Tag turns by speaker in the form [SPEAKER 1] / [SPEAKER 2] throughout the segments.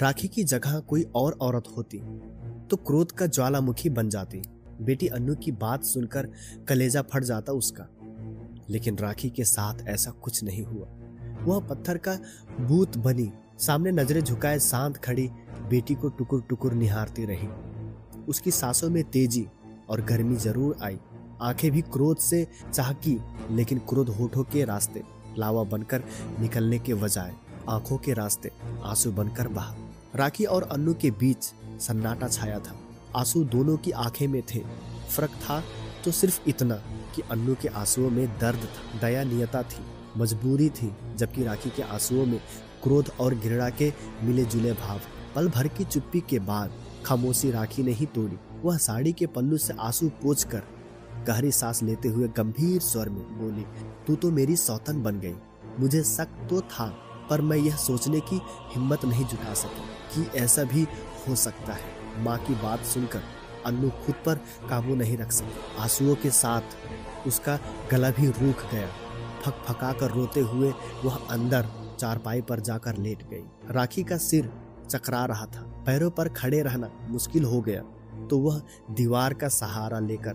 [SPEAKER 1] राखी की जगह कोई और औरत होती तो क्रोध का ज्वालामुखी बन जाती। बेटी अन्नू की बात सुनकर कलेजा फट जाता उसका। लेकिन राखी के साथ ऐसा कुछ नहीं हुआ। वह पत्थर का बूत बनी सामने नजरें झुकाए शांत खड़ी बेटी को टुकुर टुकुर निहारती रही। उसकी सांसों में तेजी और गर्मी जरूर आई। आंखें भी क्रोध से चहकी, लेकिन क्रोध होठों के रास्ते लावा बनकर निकलने के बजाय आंखों के रास्ते आंसू बनकर बहा। राखी और अन्नू के बीच सन्नाटा छाया था। आंसू दोनों की आंखें में थे। फर्क था तो सिर्फ इतना कि अन्नू के आंसुओं में दर्द था, दयानीयता थी, मजबूरी थी, जबकि राखी के आंसुओं में क्रोध और घृणा के मिले जुले भाव। पल भर की चुप्पी के बाद खामोशी राखी ने ही तोड़ी। वह साड़ी के पल्लू से आंसू पोंछकर गहरी सांस लेते हुए गंभीर स्वर में बोली, तू तो मेरी सौतन बन गई। मुझे शक तो था, पर मैं यह सोचने की हिम्मत नहीं जुटा सकी कि ऐसा भी हो सकता है। माँ की बात सुनकर अन्नू खुद पर काबू नहीं रख सकी। आंसुओं के साथ उसका गला भी रूख गया। फक कर रोते हुए वह अंदर चारपाई पर जाकर लेट गई। राखी का सिर चकरा रहा था। पैरों पर खड़े रहना मुश्किल हो गया तो वह दीवार का सहारा लेकर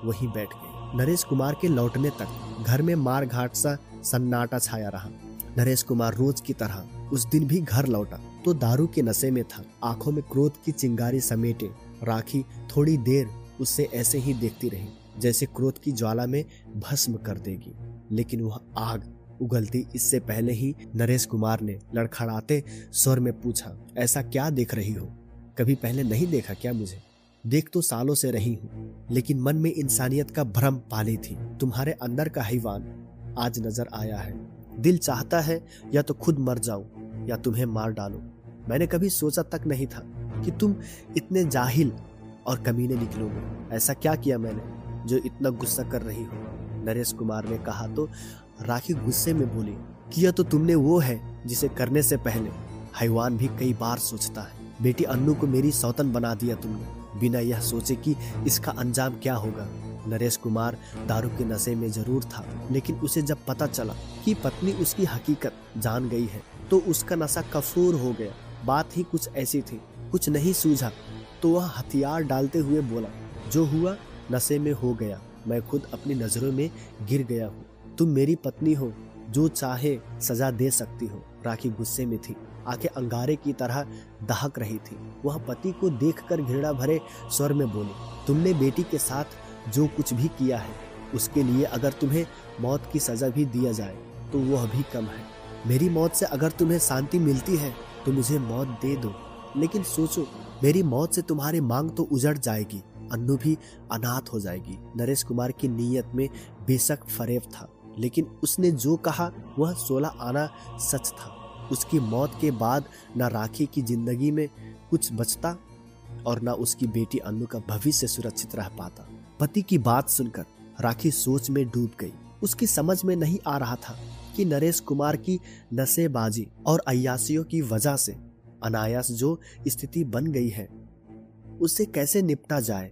[SPEAKER 1] वहीं बैठ गई। नरेश कुमार के लौटने तक घर में मार घाट सा सन्नाटा छाया रहा। नरेश कुमार रोज की तरह उस दिन भी घर लौटा तो दारू के नशे में था। आंखों में क्रोध की चिंगारी समेटे राखी थोड़ी देर उससे ऐसे ही देखती रही जैसे क्रोध की ज्वाला में भस्म कर देगी। लेकिन वह आग उगलती इससे पहले ही नरेश कुमार ने लड़खड़ाते स्वर में पूछा, ऐसा क्या देख रही हो? कभी पहले नहीं देखा क्या मुझे? देख तो सालों से रही हूँ, लेकिन मन में इंसानियत का भ्रम पाली थी। तुम्हारे अंदर का हैवान आज नजर आया है। दिल चाहता है या तो खुद मर जाऊं या तुम्हें मार डालूं। मैंने कभी सोचा तक नहीं था कि तुम इतने जाहिल और कमीने निकलोगे। ऐसा क्या किया मैंने जो इतना गुस्सा कर रही हो? नरेश कुमार ने कहा तो राखी गुस्से में बोली, किया तो तुमने वो है जिसे करने से पहले हैवान भी कई बार सोचता है। बेटी अन्नू को मेरी सौतन बना दिया तुमने, बिना यह सोचे कि इसका अंजाम क्या होगा। नरेश कुमार दारू के नशे में जरूर था, लेकिन उसे जब पता चला कि पत्नी उसकी हकीकत जान गई है तो उसका नशा कफूर हो गया। बात ही कुछ ऐसी थी, कुछ नहीं सूझा तो वह हथियार डालते हुए बोला, जो हुआ नशे में हो गया। मैं खुद अपनी नजरों में गिर गया हूँ। तुम मेरी पत्नी हो, जो चाहे सजा दे सकती हो। राखी गुस्से में थी, आंखें अंगारे की तरह दहक रही थी। वह पति को देखकर घृणा भरे स्वर में बोली, तुमने बेटी के साथ जो कुछ भी किया है उसके लिए अगर तुम्हें मौत की सजा भी दिया जाए तो वह भी कम है। मेरी मौत से अगर तुम्हें शांति मिलती है तो मुझे मौत दे दो, लेकिन सोचो मेरी मौत से तुम्हारी मांग तो उजड़ जाएगी, अन्नू भी अनाथ हो जाएगी। नरेश कुमार की नीयत में बेशक फरेब था, लेकिन उसने जो कहा वह 16 आना सच था। उसकी मौत के बाद न राखी की जिंदगी में कुछ बचता और न उसकी बेटी अन्नू का भविष्य सुरक्षित रह पाता। पति की बात सुनकर राखी सोच में डूब गई। उसकी समझ में नहीं आ रहा था कि नरेश कुमार की नशेबाजी और अय्यासियों की वजह से अनायास जो स्थिति बन गई है उससे कैसे निपटा जाए।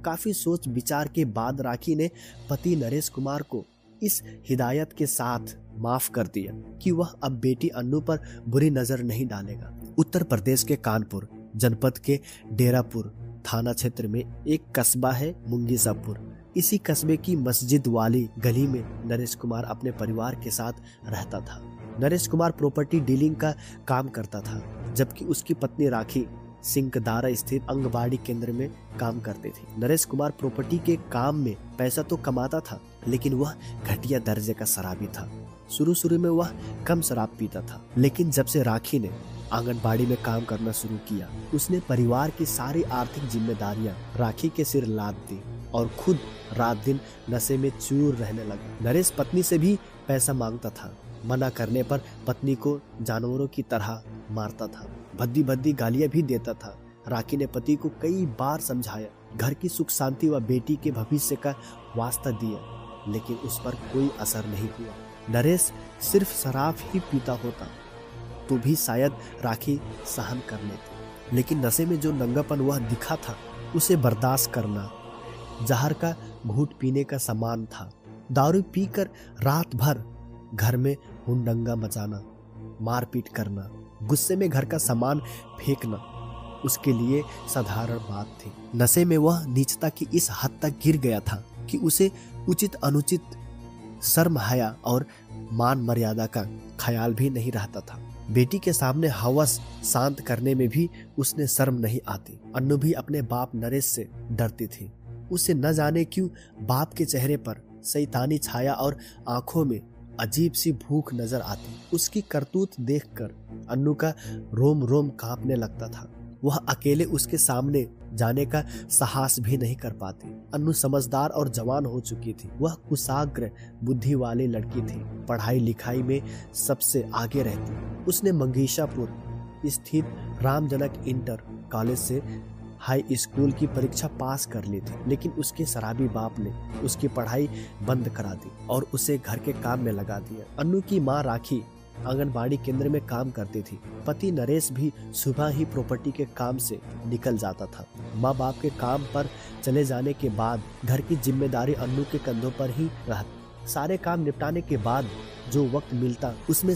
[SPEAKER 1] काफी सोच विचार के बाद राखी ने पति नरेश कुमार को इस हिदायत के साथ माफ कर दिया कि वह अब बेटी अन्नू पर बुरी नजर नहीं डालेगा। उत्तर प्रदेश के कानपुर जनपद के डेरापुर थाना क्षेत्र में एक कस्बा है मुंगीसापुर। इसी कस्बे की मस्जिद वाली गली में नरेश कुमार अपने परिवार के साथ रहता था। नरेश कुमार प्रॉपर्टी डीलिंग का काम करता था, जबकि उसकी पत्नी राखी सिंकदारा स्थित आंगनबाड़ी केंद्र में काम करती थी। नरेश कुमार प्रॉपर्टी के काम में पैसा तो कमाता था, लेकिन वह घटिया दर्जे का शराबी था। शुरू में वह कम शराब पीता था, लेकिन जब से राखी ने आंगनबाड़ी में काम करना शुरू किया उसने परिवार की सारी आर्थिक जिम्मेदारियां राखी के सिर लाद दी और खुद रात दिन नशे में चूर रहने लगा। नरेश पत्नी से भी पैसा मांगता था। मना करने पर पत्नी को जानवरों की तरह मारता था, भद्दी भद्दी गालियां भी देता था। राखी ने पति को कई बार समझाया, घर की सुख शांति व बेटी के भविष्य का वास्ता दिया, लेकिन उस पर कोई असर नहीं हुआ। नरेश सिर्फ शराब ही पीता होता तो भी शायद राखी सहन कर लेती, लेकिन नशे में जो नंगापन वह दिखा था उसे बर्दाश्त करना जहर का घूंट पीने का समान था। दारू पीकर रात भर घर में हुंडंगा मचाना, मारपीट करना गुस्से में घर का सामान फेंकना उसके लिए साधारण बात थी। नशे में वह नीचता की इस हद तक गिर गया था कि उसे उचित अनुचित, शर्म हया और मान मर्यादा का ख्याल भी नहीं रहता था। बेटी के सामने हवस शांत करने में भी उसने शर्म नहीं आती। अन्नू भी अपने बाप नरेश से डरती थी। उसे न जाने क्यों बाप के चेहरे पर शैतानी छाया और आंखों में अजीब सी भूख नजर आती। उसकी करतूत देखकर अन्नू का रोम रोम कांपने लगता था। वह अकेले उसके सामने जाने का साहस भी नहीं कर पाती। अन्नू समझदार और जवान हो चुकी थी। वह कुशाग्र बुद्धि वाली लड़की थी, पढ़ाई लिखाई में सबसे आगे रहती। उसने मंगीशापुर स्थित रामजनक इंटर कॉलेज से हाई स्कूल की परीक्षा पास कर ली थी, लेकिन उसके शराबी बाप ने उसकी पढ़ाई बंद करा दी और उसे घर के काम में लगा दिया। अन्नू की माँ राखी आंगनबाड़ी केंद्र में काम करती थी। पति नरेश भी सुबह ही प्रॉपर्टी के काम से निकल जाता था। माँ बाप के काम पर चले जाने के बाद घर की जिम्मेदारी अन्नू के कंधों पर ही रहती। सारे काम निपटाने के बाद जो वक्त मिलता उसमें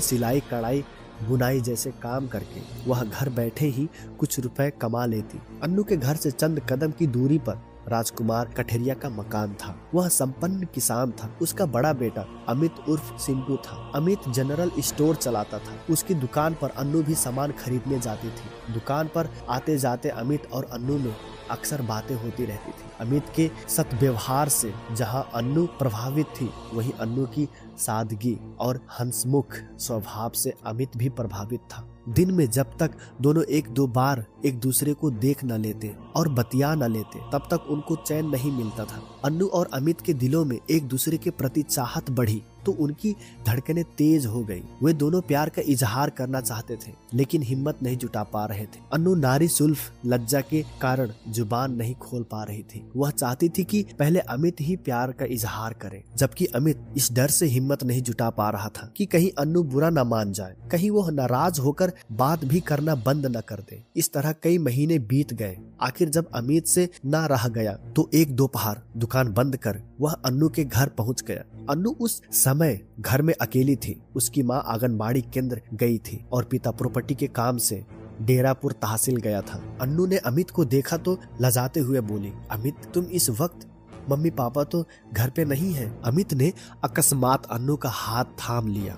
[SPEAKER 1] सिलाई कढ़ाई बुनाई जैसे काम करके वह घर बैठे ही कुछ रुपए कमा लेती। अन्नू के घर से चंद कदम की दूरी पर राजकुमार कठेरिया का मकान था। वह संपन्न किसान था। उसका बड़ा बेटा अमित उर्फ सिंटू था। अमित जनरल स्टोर चलाता था। उसकी दुकान पर अन्नू भी सामान खरीदने जाती थी। दुकान पर आते जाते अमित और अन्नू में अक्सर बातें होती रहती थी। अमित के सद्व्यवहार से जहां अन्नू प्रभावित थी, वहीं अन्नू की सादगी और हंसमुख स्वभाव से अमित भी प्रभावित था। दिन में जब तक दोनों एक दो बार एक दूसरे को देख न लेते और बतिया न लेते, तब तक उनको चैन नहीं मिलता था। अन्नू और अमित के दिलों में एक दूसरे के प्रति चाहत बढ़ी तो उनकी धड़कनें तेज हो गई। वे दोनों प्यार का इजहार करना चाहते थे, लेकिन हिम्मत नहीं जुटा पा रहे थे। अन्नू नारी सुल्फ लज्जा के कारण जुबान नहीं खोल पा रही थी। वह चाहती थी कि पहले अमित ही प्यार का इजहार करे, जबकि अमित इस डर से हिम्मत नहीं जुटा पा रहा था कि कहीं अन्नू बुरा न मान जाए, कहीं वो नाराज होकर बात भी करना बंद न कर दे। इस तरह कई महीने बीत गए। आखिर जब अमित से न रह गया तो एक दोपहर दुकान बंद कर वह अन्नू के घर पहुंच गया। अन्नू उस समय घर में अकेली थी। उसकी माँ आंगनबाड़ी केंद्र गई थी और पिता प्रॉपर्टी के काम से डेरापुर तहसील गया था। अन्नू ने अमित को देखा तो लजाते हुए बोली, अमित तुम इस वक्त? मम्मी पापा तो घर पे नहीं है। अमित ने अकस्मात अन्नू का हाथ थाम लिया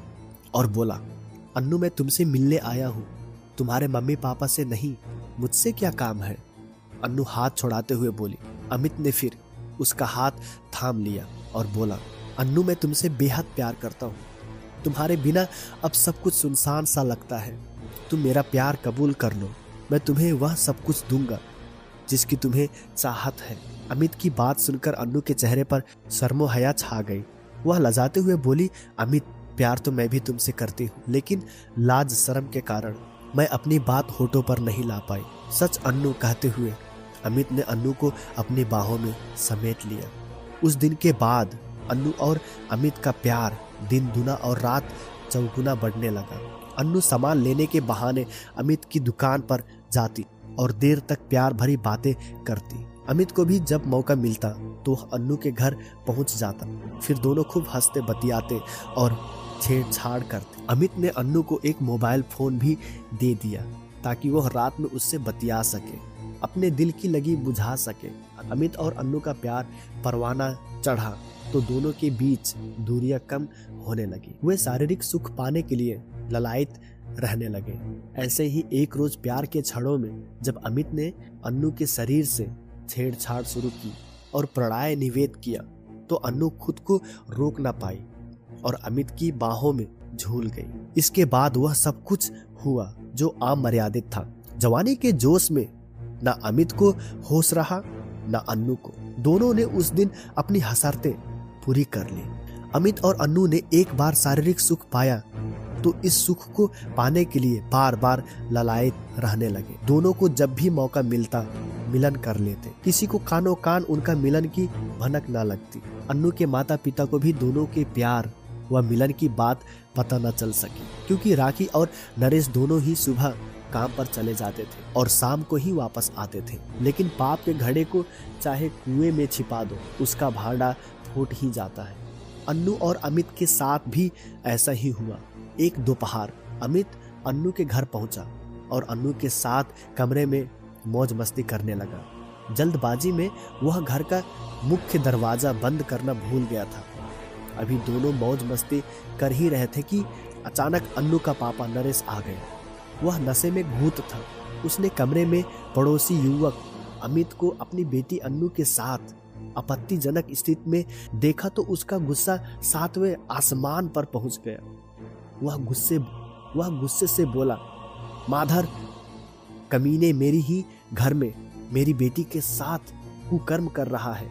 [SPEAKER 1] और बोला, अन्नू मैं तुमसे मिलने आया हूँ, तुम्हारे मम्मी पापा से नहीं। मुझसे क्या काम है? अन्नू हाथ छोड़ाते हुए बोली। अमित ने फिर उसका हाथ थाम लिया और बोला, अन्नू मैं तुमसे बेहद प्यार करता हूँ। तुम्हारे बिना अब सब कुछ सुनसान सा लगता है। तुम मेरा प्यार कबूल कर लो, मैं तुम्हें वह सब कुछ दूंगा जिसकी तुम्हें चाहत है। अमित की बात सुनकर अन्नू के चेहरे पर शर्मो हया छा गई। वह लजाते हुए बोली, अमित प्यार तो मैं भी तुमसे करती हूँ, लेकिन लाज शर्म के कारण मैं अपनी बात होठों पर नहीं ला पाई। सच अन्नू कहते हुए अमित ने अन्नू को अपनी बाहों में समेट लिया। उस दिन के बाद अन्नू और अमित का प्यार दिन दुना और रात चौगुना बढ़ने लगा। अन्नू सामान लेने के बहाने अमित की दुकान पर जाती और देर तक प्यार भरी बातें करती। अमित को भी जब मौका मिलता तो वह अन्नू के घर पहुंच जाता। फिर दोनों खूब हंसते बतियाते और छेड़छाड़ करते। अमित ने अन्नू को एक मोबाइल फोन भी दे दिया ताकि वह रात में उससे बतिया सके, अपने दिल की लगी बुझा सके। अमित और अन्नू का प्यार परवाना चढ़ा तो दोनों के बीच दूरियां कम होने लगी। वे शारीरिक सुख पाने के लिए ललायत रहने लगे। ऐसे ही एक रोज प्यार के क्षणों में जब अमित ने अन्नू के शरीर से छेड़छाड़ शुरू की और प्रणय निवेद किया तो अन्नू खुद को रोक न पाई और अमित की बाहों में झूल गई। इसके बाद वह सब कुछ हुआ जो अमर्यादित था। जवानी के जोश में न अमित को होश रहा न अन्नू को। दोनों ने उस दिन अपनी हसरतें पूरी कर ली। अमित और अन्नू ने एक बार शारीरिक सुख पाया तो इस सुख को पाने के लिए बार बार ललायत रहने लगे। दोनों को जब भी मौका मिलता मिलन कर लेते। किसी को कानों कान उनका मिलन की भनक न लगती। अन्नू के माता पिता को भी दोनों के प्यार व मिलन की बात पता न चल सकी, क्योंकि राखी और नरेश दोनों ही सुबह काम पर चले जाते थे और शाम को ही वापस आते थे। लेकिन पाप के घड़े को चाहे कुएं में छिपा दो, उसका भांडा फूट ही जाता है। अन्नू और अमित के साथ भी ऐसा ही हुआ। एक दोपहर अमित अन्नू के घर पहुंचा और अन्नू के साथ कमरे में मौज मस्ती करने लगा। जल्दबाजी में वह घर का मुख्य दरवाजा बंद करना भूल गया था। अभी दोनों मौज मस्ती कर ही रहे थे कि अचानक अन्नू का पापा नरेश आ गया। वह नशे में भूत था। उसने कमरे में पड़ोसी युवक अमित को अपनी बेटी अन्नू के साथ आपत्तिजनक स्थिति में देखा तो उसका गुस्सा 7वें आसमान पर पहुंच गया। वह गुस्से से बोला, माधर कमीने, मेरी ही घर में मेरी बेटी के साथ कुकर्म कर रहा है।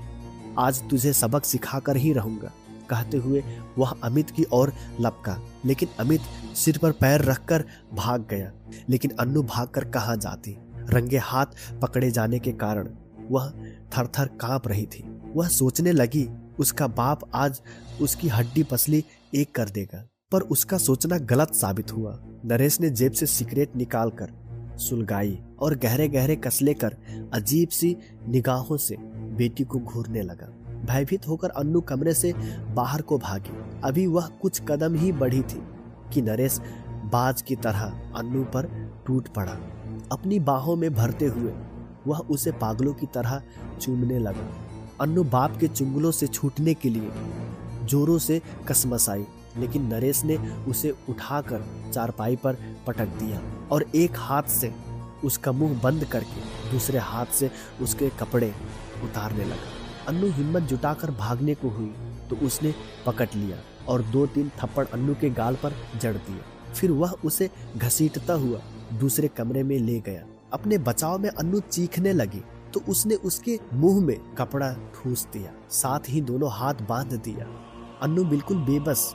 [SPEAKER 1] आज तुझे सबक सिखाकर ही रहूंगा। कहते हुए वह अमित की ओर लपका, लेकिन अमित सिर पर पैर रखकर भाग गया। लेकिन अन्नू भागकर कहां जाती। रंगे हाथ पकड़े जाने के कारण वह थर-थर कांप रही थी। वह सोचने लगी उसका बाप आज उसकी हड्डी पसली एक कर देगा, पर उसका सोचना गलत साबित हुआ। नरेश ने जेब से सिगरेट निकालकर सुलगाई और गहरे गहरे कस लेकर अजीब सी निगाहों से बेटी को घूरने लगा। भयभीत होकर अन्नू कमरे से बाहर को भागी। अभी वह कुछ कदम ही बढ़ी थी कि नरेश बाज की तरह अन्नू पर टूट पड़ा। अपनी बाहों में भरते हुए वह उसे पागलों की तरह चूमने लगा। अन्नू बाप के चुंगलों से छूटने के लिए जोरों से कसमसाई, लेकिन नरेश ने उसे उठाकर चारपाई पर पटक दिया और एक हाथ से उसका मुंह बंद करके दूसरे हाथ से उसके कपड़े उतारने लगा। अन्नू हिम्मत जुटाकर भागने को हुई तो उसने पकड़ लिया और 2-3 थप्पड़ अन्नू के गाल पर जड़ दिए। फिर वह उसे घसीटता हुआ दूसरे कमरे में ले गया। अपने बचाव में अन्नू चीखने लगी तो उसने उसके मुंह में कपड़ा ठूस दिया, साथ ही दोनों हाथ बांध दिया। अन्नू बिल्कुल बेबस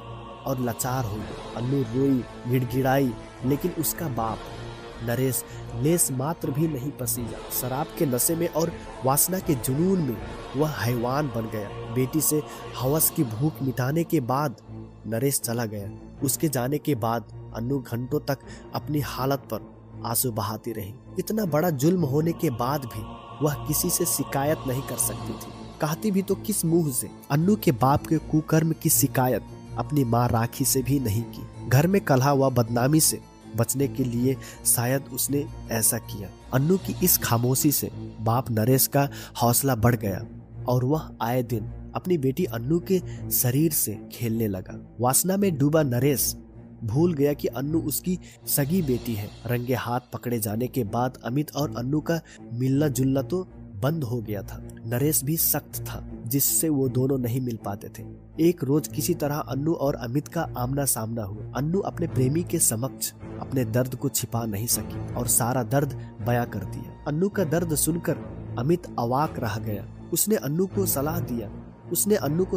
[SPEAKER 1] और लाचार हो गई। अन्नू रोई, गिड़गिड़ाई, लेकिन उसका बाप नरेश लेस मात्र भी नहीं पसीजा। शराब के नशे में और वासना के जुनून में वह हैवान बन गया। बेटी से हवस की भूख मिटाने के बाद नरेश चला गया। उसके जाने के बाद अन्नू घंटों तक अपनी हालत पर आंसू बहाती रही। इतना बड़ा जुल्म होने के बाद भी वह किसी से शिकायत नहीं कर सकती थी। कहती भी तो किस मुंह से। अन्नू के बाप के कुकर्म की शिकायत अपनी माँ राखी से भी नहीं की। घर में कलह व बदनामी से बचने के लिए शायद उसने ऐसा किया। अन्नू की इस खामोशी से बाप नरेश का हौसला बढ़ गया और वह आए दिन अपनी बेटी अन्नू के शरीर से खेलने लगा। वासना में डूबा नरेश भूल गया कि अन्नू उसकी सगी बेटी है। रंगे हाथ पकड़े जाने के बाद अमित और अन्नू का मिलना जुलना तो बंद हो गया था। नरेश भी सख्त था, जिससे वो दोनों नहीं मिल पाते थे। एक रोज किसी तरह अन्नू और अमित का आमना सामना हुआ। अन्नू अपने प्रेमी के समक्ष अपने दर्द को छिपा नहीं सकी और सारा दर्द बयां कर दिया। अन्नू का दर्द सुनकर अमित अवाक रह गया। उसने अन्नू को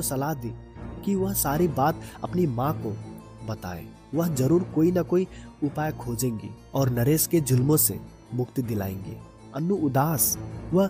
[SPEAKER 1] सलाह दी कि वह सारी बात अपनी माँ को बताए। वह जरूर कोई न कोई उपाय खोजेंगी और नरेश के जुल्मों से मुक्ति दिलाएंगे। अन्नू उदास व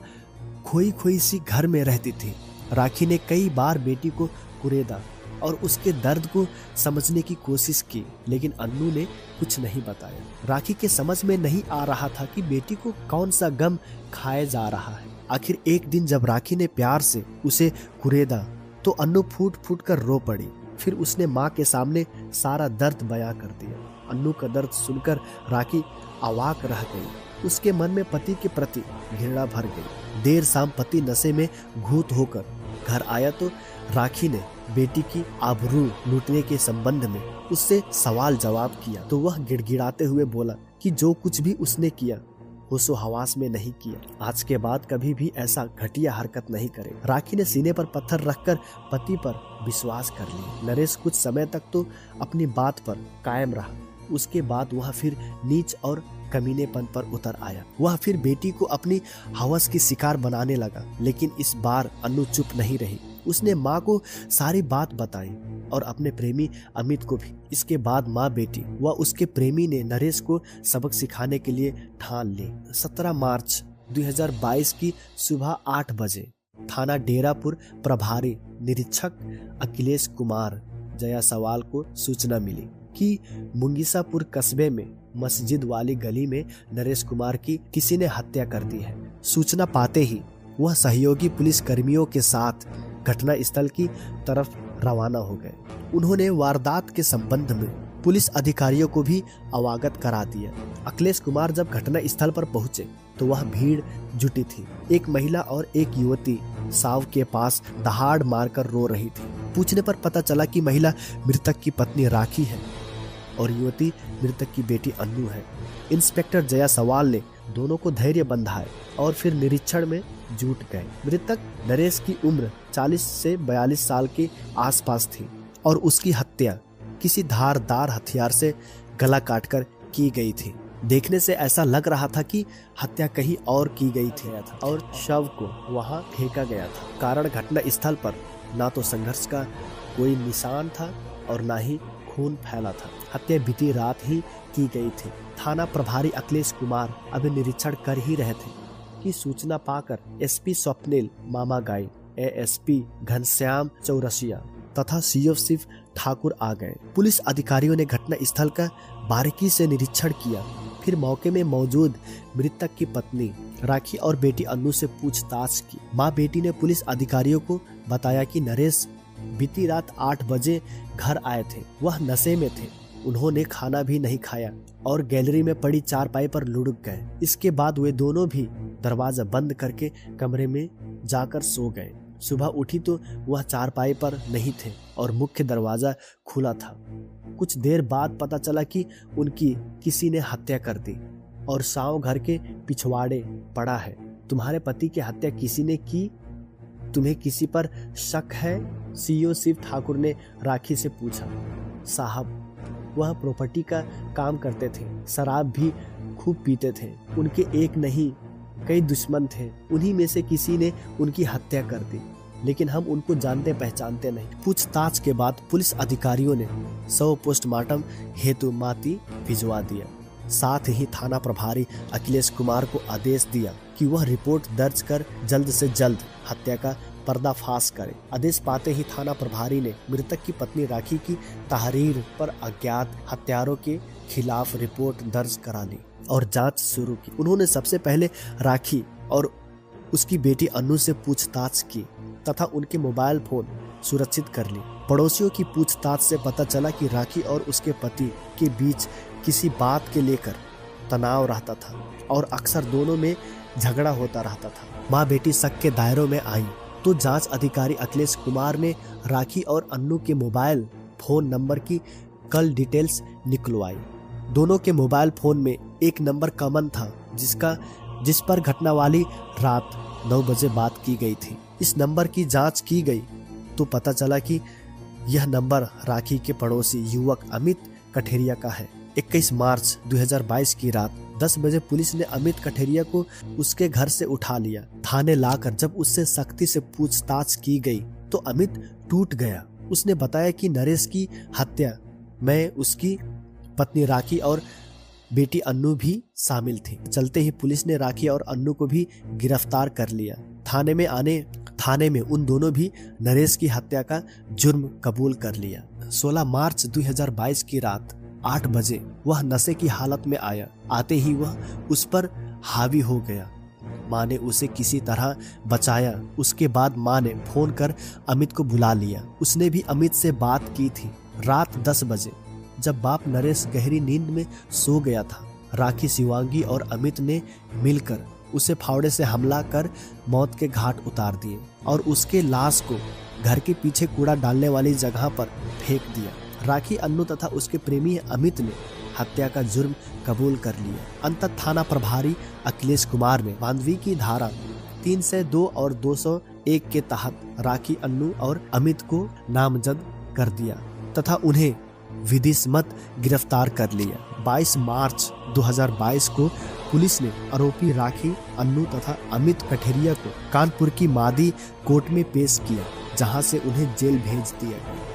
[SPEAKER 1] खोई सी घर में रहती थी। राखी ने कई बार बेटी को कुरेदा और उसके दर्द को समझने की कोशिश की, लेकिन अन्नू ने कुछ नहीं बताया। राखी के समझ में नहीं आ रहा था कि बेटी को कौन सा गम खाए जा रहा है। आखिर एक दिन जब राखी ने प्यार से उसे कुरेदा तो अन्नू फूट फूट कर रो पड़ी। फिर उसने माँ के सामने सारा दर्द बयां कर दिया। अन्नू का दर्द सुनकर राखी अवाक रह गई। उसके मन में पति के प्रति घृणा भर गई। देर शाम पति नशे में घूत होकर घर आया तो राखी ने बेटी की आबरू लूटने के संबंध में उससे सवाल जवाब किया तो वह गिड़गिड़ाते हुए बोला कि जो कुछ भी उसने किया होशो हवास में नहीं किया। आज के बाद कभी भी ऐसा घटिया हरकत नहीं करे। राखी ने सीने पर पत्थर रखकर पति पर विश्वास कर लिया। नरेश कुछ समय तक तो अपनी बात पर कायम रहा। उसके बाद वह फिर नीच और कमीनेपन पर उतर आया। वह फिर बेटी को अपनी हवस की शिकार बनाने लगा। लेकिन इस बार अन्नू चुप नहीं रही। उसने माँ को सारी बात बताई और अपने प्रेमी अमित को भी। इसके बाद माँ बेटी व उसके प्रेमी ने नरेश को सबक सिखाने के लिए ठान ली। 17 मार्च 2022 की सुबह 8 बजे थाना डेरापुर प्रभारी निरीक्षक अखिलेश कुमार जायसवाल को सूचना मिली कि मुंगीसापुर कस्बे में मस्जिद वाली गली में नरेश कुमार की किसी ने हत्या कर दी है। सूचना पाते ही वह सहयोगी पुलिस कर्मियों के साथ घटना स्थल की तरफ रवाना हो गए। उन्होंने वारदात के संबंध में पुलिस अधिकारियों को भी अवगत करा दिया। अखिलेश कुमार जब घटना स्थल पर पहुंचे तो वह भीड़ जुटी थी। एक महिला और एक युवती शव के पास दहाड़ मारकर रो रही थी। पूछने पर पता चला कि महिला मृतक की पत्नी राखी है और युवती मृतक की बेटी अन्नू है। इंस्पेक्टर जया सवाल ने दोनों को धैर्य बंधाए और फिर निरीक्षण में जुट गए। मृतक नरेश की उम्र 40 से 42 साल के आसपास थी और उसकी हत्या किसी धारदार हथियार से गला काटकर की गई थी। देखने से ऐसा लग रहा था कि हत्या कहीं और की गई थी और शव को वहां फेंका गया था। कारण घटना स्थल पर ना तो संघर्ष का कोई निशान था और ना ही खून फैला था। हत्या बीती रात ही की गई थी। थाना प्रभारी अखिलेश कुमार अभी निरीक्षण कर ही रहे थे कि सूचना पाकर एसपी स्वप्निल मामागाई, एएसपी घनश्याम चौरसिया तथा सीओ शिव ठाकुर आ गए। पुलिस अधिकारियों ने घटना स्थल का बारीकी से निरीक्षण किया। फिर मौके में मौजूद मृतक की पत्नी राखी और बेटी अन्नू से पूछताछ की। माँ बेटी ने पुलिस अधिकारियों को बताया कि नरेश बीती रात 8 बजे घर आए थे। वह नशे में थे। उन्होंने खाना भी नहीं खाया और गैलरी में पड़ी चारपाई पर लुढ़क गए। इसके बाद वे दोनों भी दरवाजा बंद करके कमरे में जाकर सो गए। सुबह उठी तो वह चारपाई पर नहीं थे और मुख्य दरवाजा खुला था। कुछ देर बाद पता चला कि उनकी किसी ने हत्या कर दी और साव घर के पिछवाड़े पड़ा है। तुम्हारे पति की हत्या किसी ने की? तुम्हें किसी पर शक है? सीओ शिव ठाकुर ने राखी से पूछा। साहब, वह प्रॉपर्टी का काम करते थे, शराब भी खूब पीते थे। उनके एक नहीं कई दुश्मन थे। उन्हीं में से किसी ने उनकी हत्या कर दी, लेकिन हम उनको जानते पहचानते नहीं। पूछताछ के बाद पुलिस अधिकारियों ने शव पोस्टमार्टम हेतु माटी भिजवा दिया। साथ ही थाना प्रभारी अखिलेश कुमार को आदेश दिया कि वह रिपोर्ट दर्ज कर जल्द से जल्द हत्या का पर्दाफाश करे। आदेश पाते ही थाना प्रभारी ने मृतक की पत्नी राखी की तहरीर पर अज्ञात हत्यारों के खिलाफ रिपोर्ट दर्ज करा ली और जांच शुरू की। उन्होंने सबसे पहले राखी और उसकी बेटी अन्नू से पूछताछ की तथा उनके मोबाइल फोन सुरक्षित कर ली। पड़ोसियों की पूछताछ से पता चला कि राखी और उसके पति के बीच किसी बात के लेकर तनाव रहता था और अक्सर दोनों में झगड़ा होता रहता था। माँ बेटी शक के दायरों में आई तो जांच अधिकारी अखिलेश कुमार ने राखी और अन्नू के मोबाइल फोन नंबर की कल डिटेल्स निकलवाई। दोनों के मोबाइल फोन में एक नंबर कॉमन था जिस पर घटना वाली रात 9 बजे बात की गई थी। इस नंबर की जांच की गई तो पता चला कि यह नंबर राखी के पड़ोसी युवक अमित कठेरिया का है। 21 मार्च 2022 की रात 10 बजे पुलिस ने अमित कठेरिया को उसके घर से उठा लिया। थाने लाकर जब उससे सख्ती से पूछताछ की गई तो अमित टूट गया। उसने बताया कि नरेश की हत्या में उसकी पत्नी राखी और बेटी अन्नू भी शामिल थी। चलते ही पुलिस ने राखी और अन्नू को भी गिरफ्तार कर लिया। थाने में उन दोनों भी नरेश की हत्या का जुर्म कबूल कर लिया। 16 मार्च 2022 की रात 8 बजे वह नशे की हालत में आया। आते ही वह उस पर हावी हो गया। माँ ने उसे किसी तरह बचाया। उसके बाद माँ ने फोन कर अमित को बुला लिया। उसने भी अमित से बात की थी। रात 10 बजे जब बाप नरेश गहरी नींद में सो गया था, राखी, शिवांगी और अमित ने मिलकर उसे फावड़े से हमला कर मौत के घाट उतार दिए और उसके लाश को घर के पीछे कूड़ा डालने वाली जगह पर फेंक दिया। राखी, अन्नू तथा उसके प्रेमी अमित ने हत्या का जुर्म कबूल कर लिया। अंततः थाना प्रभारी अखिलेश कुमार ने बांधवी की धारा 302 और 201 के तहत राखी, अन्नू और अमित को नामजद कर दिया तथा उन्हें विधिसम्मत गिरफ्तार कर लिया। 22 मार्च 2022 को पुलिस ने आरोपी राखी, अन्नू तथा अमित कठेरिया को कानपुर की मादी कोर्ट में पेश किया, जहां से उन्हें जेल भेज दिया गया।